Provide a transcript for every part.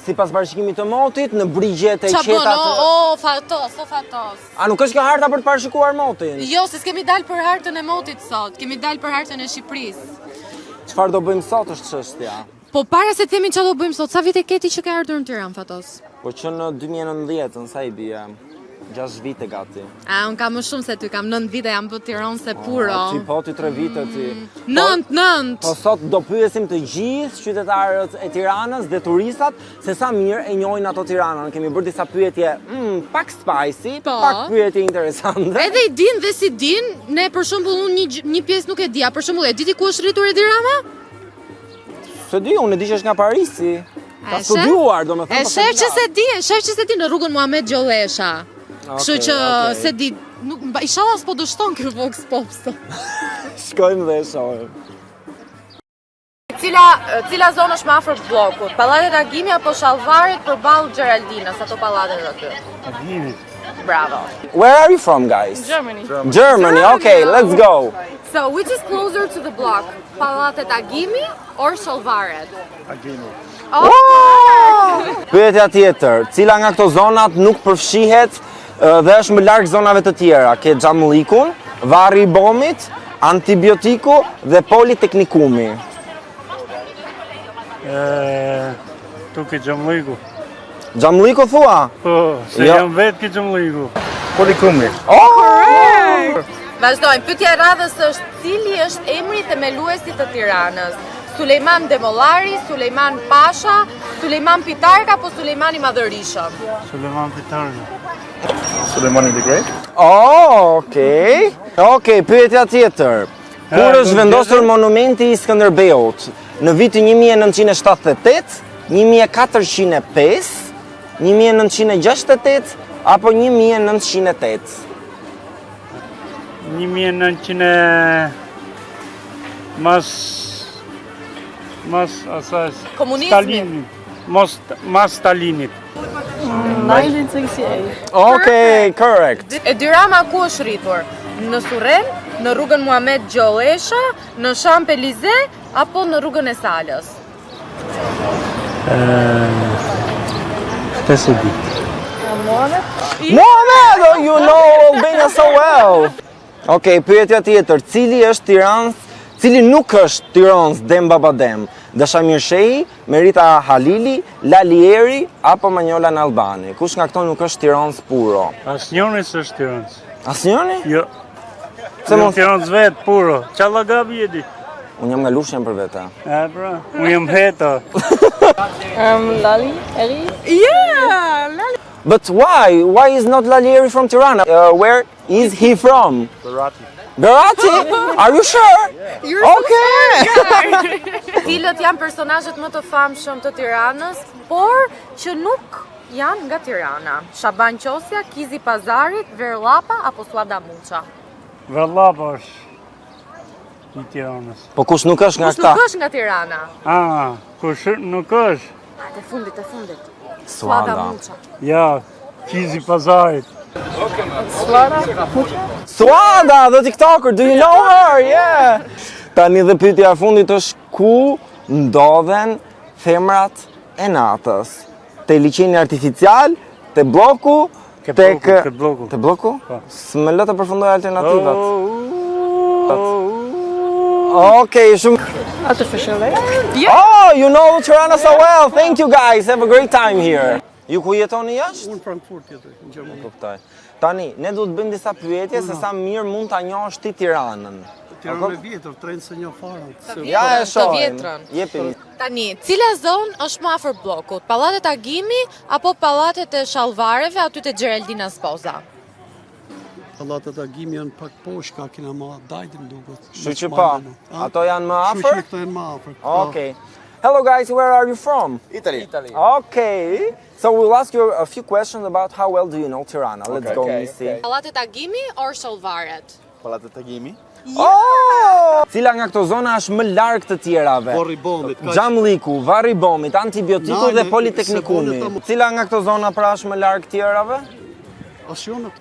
sipas parashikimit të motit, në brigjet e qetat. O fatos. A nuk është kjo harta për të parashikuar motin? Jo, se s'kemi dalë për hartën e motit sot, kemi dalë për hartën e Shqipërisë. Çfarë do bëjmë sot është çështja. Po para se të themi çfarë do bëjmë sot, sa vite keti që ke ardhur në Tiranë, Fatos? Po që në 2019, sa i bie? 6 vite gati. Unë kam më shumë se ty, kam 9 vite, jam për Tiranë se puro. Ti po ti 3 vite ti. 9. Po sot do pyesim të gjithë qytetarët e Tiranës dhe turistat se sa mirë e njohin ato Tiranën. Kemi bërë disa pyetje pak spicy, pak pyetje interesante. Edhe i din dhe si din, ne për shembull unë një pjesë nuk e dija. Për shembull, e di ti ku është rritur Edi Rama? Se di, unë e di që është nga Parisi. Ka studiuar, domethënë. E shef që se di në rrugën Muhamet Gjollesha. Kështu që se di, inshallah s'po dështon kjo Vox Pop sot. Shkojmë dhe e shohim. Cila zonë është më afër bllokut? Pallatet Agimi apo Shallvaret përballë Gjeraldinës, ato pallatet aty? Agimi. Bravo. Where are you from, guys? Germany, okay, let's go. So, which is closer to the block? Pallatet Agimi or Shallvaret? Agimi. Pyetja tjetër, cila nga këto zonat nuk përfshihet dhe është më larg zonave të tjera? Ke Xhamllikun, Varri i Bomit, Antibiotiku dhe Politeknikumi. Tuke Xhamlliku. Xhamlliku thua? Po, se jam vetë ke Xhamlliku. Polikumi. Vazhdojmë, pyetja e radhës është cili është emri themeluesit të Tiranës? Sulejman Demollari, Sulejman Pasha, Sulejman Pitarka apo Sulejmani Madhërishëm? Sulejman Pitarka. Sulejmani the Great? Okej. Okej, pyetja tjetër. Kur është vendosur monumenti i Skënderbeut? Në vitin 1978, 1405, 1968 apo 1908? 1900 mas asaj Komunizmi. Mas Stalinit. 1968. Okej, correct. Edi Rama ku është rritur? Në Surren, në rrugën Muhamet Gjollesha, në Champs-Élysées apo në rrugën e Salës? Tesudi. Mohamed, oh, you know Albania so well. Okej, pyetja tjetër, cili nuk është Tiranës Demba Badem? Dashamir Shehi, Merita Halili, Lalieri apo Manjola Albani? Kush nga këto nuk është Tiranës puro? Asnjëri s'është Tiranës. Asnjëri? Jo. Se mund Tiranës vetë puro. Çalla gabi jedi. Unë jam nga Lushnjë për vete. Pra, unë jam heta. Lali, Eri? Yeah, Lali. But why? Why is not Lalieri from Tirana? Where is he from? Berati? Are you sure? You're Okay. Cilët janë personazhet më të famshëm të Tiranës, por që nuk janë nga Tirana? Shaban Qosja, Kizi Pazarit, Verllapa apo Suada Muça? Verllapa është i Tiranës. Po kush nuk është nga Kush këta? nuk është nga Tirana? Kush nuk është? Te fundit. Suada Muça. Ja, Kizi Pazarit. Suada, the TikToker, do you know her? Yeah. Tani dhe pyetja e fundit është ku ndodhen femrat e natës? Te liçeni artificial, te bloku, Te bloku. Te bloku? S'më lë të përfundoj alternativat. Okay, shumë. Artificial Lake? Oh, you know Tirana so well. Thank you guys. Have a great time here. Ju ku jetoni jashtë? Unë Frankfurt jetoj, në Gjermani. Kuptoj. Tani, ne duhet bëjmë disa pyetje se sa mirë mund ta njohësh ti Tiranën. Tiranë e vjetër, trenë se një farën. Ja e shohim. vjetrën. Jepim. Tani, cila zonë është më afër bllokut? Pallatet Agimi apo pallatet e Shallvareve aty te Gjeraldina Spoza? Pallatet Agimi janë pak poshtë, ka kena më dajtim duket. Kështu që po. Ato janë më afër? Kështu që këto janë më afër. Okay. Hello guys, where are you from? Italy. Okay. So we'll ask you a few questions about how well do you know Tirana. Let's go, Missy. Pallatet Agimi or Shallvaret? Pallatet Agimi. Oh! Cila nga këto zona është më larg të tjerave? Varri i Bomit. Xhamlliku, Varri i Bomit, Antibiotiku dhe Politeknikumi. Cila nga këto zona pra është më larg tjerave? Asjonët.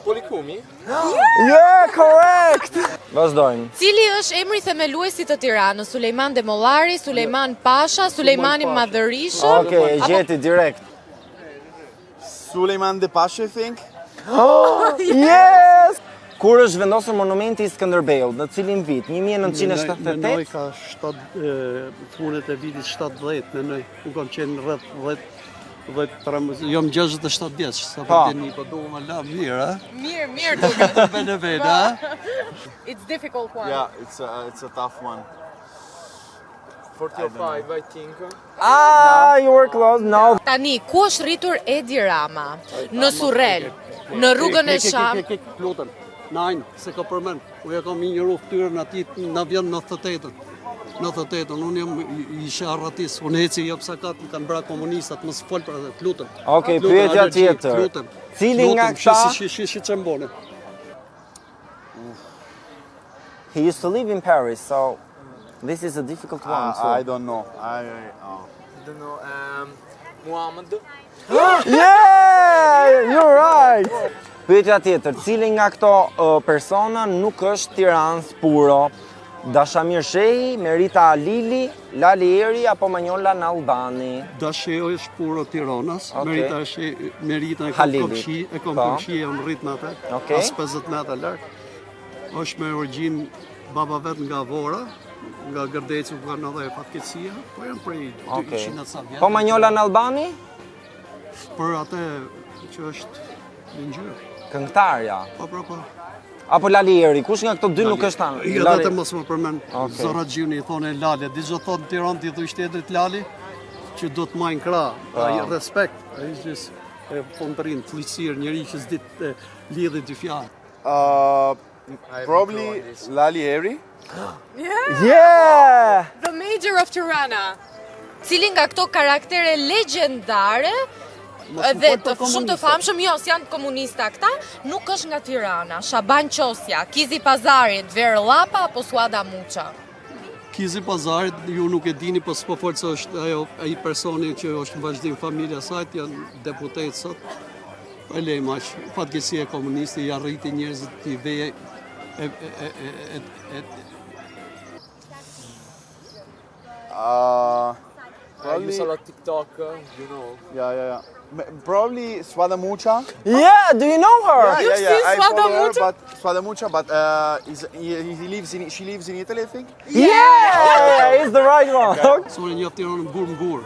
Polikumi. Yeah, correct! Vazhdojmë. Cili është emri themeluesi të Tiranës? Sulejman Demollari, Sulejman Pasha, Sulejmani Madhërishëm? Okej, gjeti direkt. Sulejman de Pasha, I think. Yes! Kur është vendosur monumenti I Skënderbeut, në cilin vit? 1978? Menoj ka funet e vitit 70, menoj. Unë kam qenë rreth 10, jam 67 vjeç, sa Pa. për tani, po do më la mirë, ha? Mirë duket. Bene, ha? It's difficult one. Yeah, it's a tough one. 45, I think. Ah, you were close. No. Tani, ku është rritur Edi Rama? Në Surrel, në rrugën e Sham. Plotën. Nein, se ka përmend. Unë kam injoruar fytyrën atij në avion 98-ën. 98-ën, unë jam isha arratis. Unë eci jop sakat, më kanë bra komunistat, mos fol për atë, lutem. Okej, pyetja tjetër. Lutem. Cili nga këta Shi çembone. He used to live in Paris, so this is a difficult one. I don't know. I don't know. Muhammad. Yeah, you're right. Pyetja tjetër, cili nga këto persona nuk është Tiranës puro? Dashamir Shehi, Merita Halili, Lali Eri apo Manjola Nallbani? Dasheu është puro Tiranës, Okej. Merita e Halili. Komshi, jam rrit në atë. Okej. As 50 metra larg. Është me origjinë baba vet nga Vora, nga Gërdecu ku kanë edhe fatkeqësia, po janë prej 200 sa vjet. Po Manjola Nallbani? Për atë që është në ngjyrë. Këngëtarja. Po. Apo Lali Eri, kush nga këto dy nuk është tanë? Ja Lali- atë mos më përmend. Okej. Zora Gjuni I thonë Lali, diçka thonë në Tiranë ti thuj shtetit Lali, që do të majnë krah. Ai respekt, ai është fonterin, fliqësir, njëri që s'di të lidhë dy fjalë. Probably Lali Eri. Yeah! The Major of Tirana. Cili nga këto karaktere legjendare dhe të shumë të famshëm, jo, s'janë komunista këta, nuk është nga Tirana. Shaban Qosja, Kizi Pazarit, Ver Llapa apo Suada Muça? Kizi Pazarit, ju nuk e dini, po s'po folë se është ai personi që është në vazhdim familja sajt, janë deputet sot. E lej maq, fatkeqësia e komunisti I arriti njerëzit të veje Probably TikTok, you know. Yeah. Probably Suada Muça. Yeah, do you know her? You've seen I Suada follow her, Muça? but Suada Muça, but she lives in Italy, I think. Yeah, it's the right one. Sore njëftë Tiranën mgur.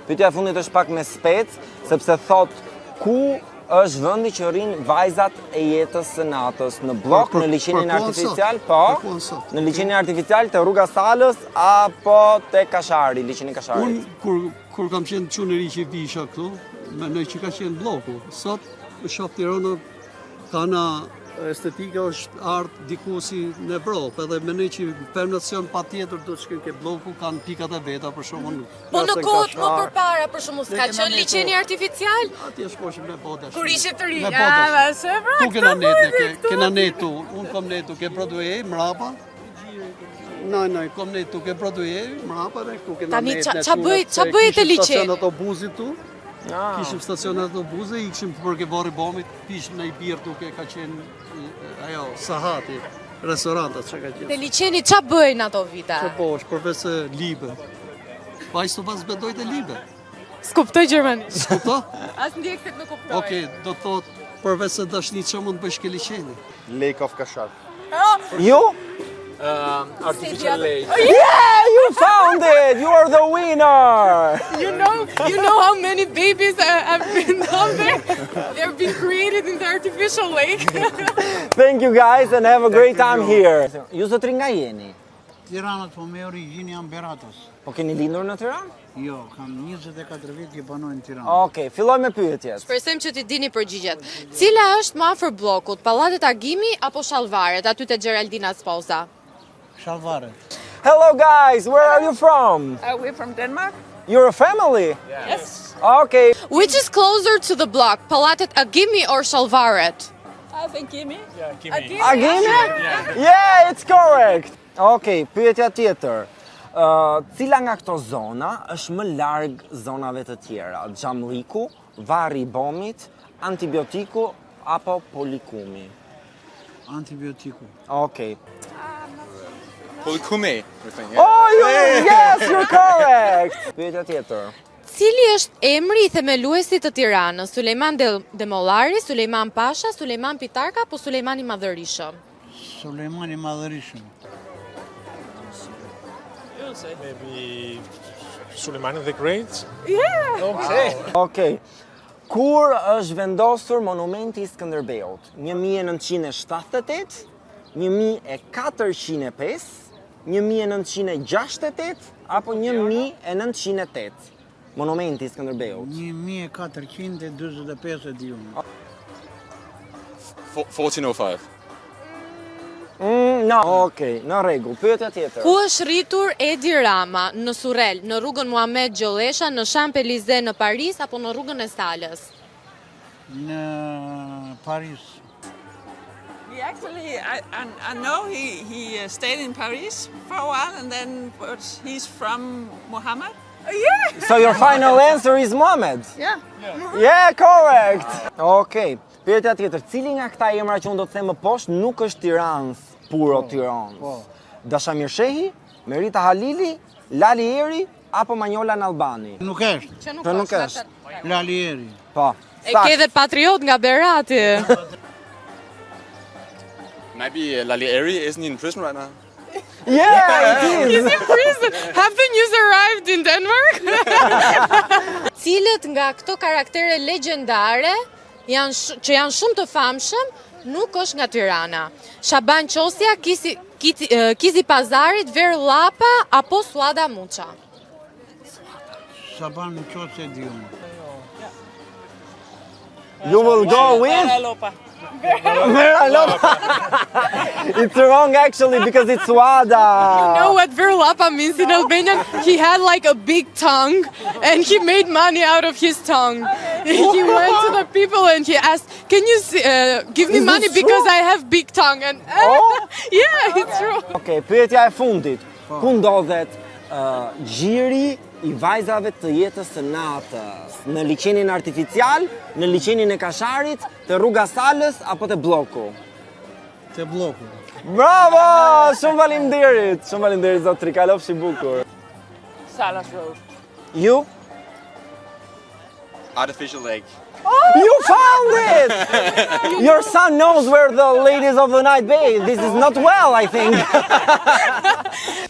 Pyetja e fundit është pak me spec, sepse thot ku është vendi që rrin vajzat e jetës së natës, në blok, në liçenin artificial, po, në liçenin artificial të rruga Salës apo te Kashari, liçeni Kasharit. Unë kur kam qenë çunëri që visha këtu, mendoj që ka qenë bloku. Sot shoh Tiranën kana estetika është art diku si në Evropë, edhe mendoj që femrat janë patjetër do të shkojnë ke bloku, kanë pikat e veta për shkakun. Po në kohët më përpara, për shembull, s'ka qenë liçeni artificial? Atje shkoshim në botë. Kur ishte të ri. Me Ah, botë. vase, pra, Tu kena këto net, bëni, kena netu, unë kom netu ke Broadway, mrapa. Nej, kom netu ke Broadway, mrapa dhe këtu kena Tani, net. qa bëhet e liçeni? Kishim stacion autobusit tu, kishim stacion autobusit, i kishim për ke varri bomit, pishim në I birë duke ka qenë ajo, Sahati, restorantat që ka Te qenë. liçeni qa bëjnë ato vite? Që po është përveç se libe. Pa ishtu pas bedoj të libe. S'kuptoj gjermanisht. Kupto? As ndjek se nuk kuptoj. Okej, do të thot përveç se dashni që mund bësh ke liçeni. Lake of Kashar. You? Artificial lake. Yeah, you found it! You are the winner! You know how many babies have been down there? They've been created in the artificial lake. Thank you guys and have a great time here. Ju zotri nga jeni? Tiranat, po me origjinë jam Beratos. Po keni lindur në Tiranë? Jo, kam 24 vjet që banoj në Tiranë. Okej, filloj me pyetjet. Shpresojmë që ti dini përgjigjet. Cila është më afër bllokut, Pallatet Agimi apo Shallvaret, aty te Geraldina Sposa? Shalvaret. Hello guys, where are you from? We're from Denmark. You're a family? Yes. Okay. Which is closer to the block, Pallatet Agimi or Shallvaret? I think Kimi. Agimi? Yeah, it's correct. Okej, pyetja tjetër. Cila nga këto zona është më larg zonave të tjera? Xhamlliku, varri I bomit, antibiotiku apo polikumi? Antibiotiku. Okej. Polikumi. Oh, yes, you're correct! Pyetja tjetër. Cili është emri i themeluesit të Tiranës? Sulejman Demollari, Sulejman Pasha, Sulejman Pitarka apo Sulejman i Madhërishëm? Sulejmani Madhërishëm. Maybe Suleiman the Great? Okej. Kur është vendosur monumenti i Skënderbeut? 1978, 1405, 1968 apo 1908? Monumenti i Skënderbeut. 1445 e di unë. 1405. No, okej, në rregull. Pyetja tjetër. Ku është rritur Edi Rama? Në Surrel, në rrugën Muhamet Gjolesha, në Champs-Élysées në Paris apo në rrugën e Salës? Në Paris. I know he stayed in Paris for a while and then he's from Muhammad. So your final answer is Mohammed? Yeah. Yeah, correct! Okej. Pyetja tjetër, cili nga këta emra që unë do të them më poshtë nuk është Tiranës, puro Tiranës? Dashamir Shehi, Merita Halili, Lali Eri apo Manjola në Albani? Nuk është. Që Po nuk është. Lali Eri. Po. E ke dhe patriot nga Berati. Maybe Lali Eri isn't he in prison right now? Yeah, it is! In prison. Have the news arrived in Denmark? Cilët nga këto karaktere legjendare që janë shumë të famshëm nuk është nga Tirana? Shaban Qosja, Kizi Pazarit, Ver Llapa apo Suada Muça? Shaban Qosja di unë. You will go with? Vera Lopa. It's wrong actually because it's Suada. You know what Ver Llapa means in Albanian? He had like a big tongue and he made money out of his tongue. He went to the people and he asked, "Can you give me Is money this because true? I have big tongue?" And Oh? yeah, it's true. Okej, pyetja e fundit. Ku ndodhet gjiri i vajzave të jetës së natës? Në liçenin artificial, në liçenin e Kasharit, të rruga Salës apo të bloku? Te bloku. Bravo! Shumë faleminderit. Shumë faleminderit zot Trikalofshi i bukur. Salas Road. You? Artificial leg. You found it! Your son knows where the ladies of the night bathe. This is not well, I think.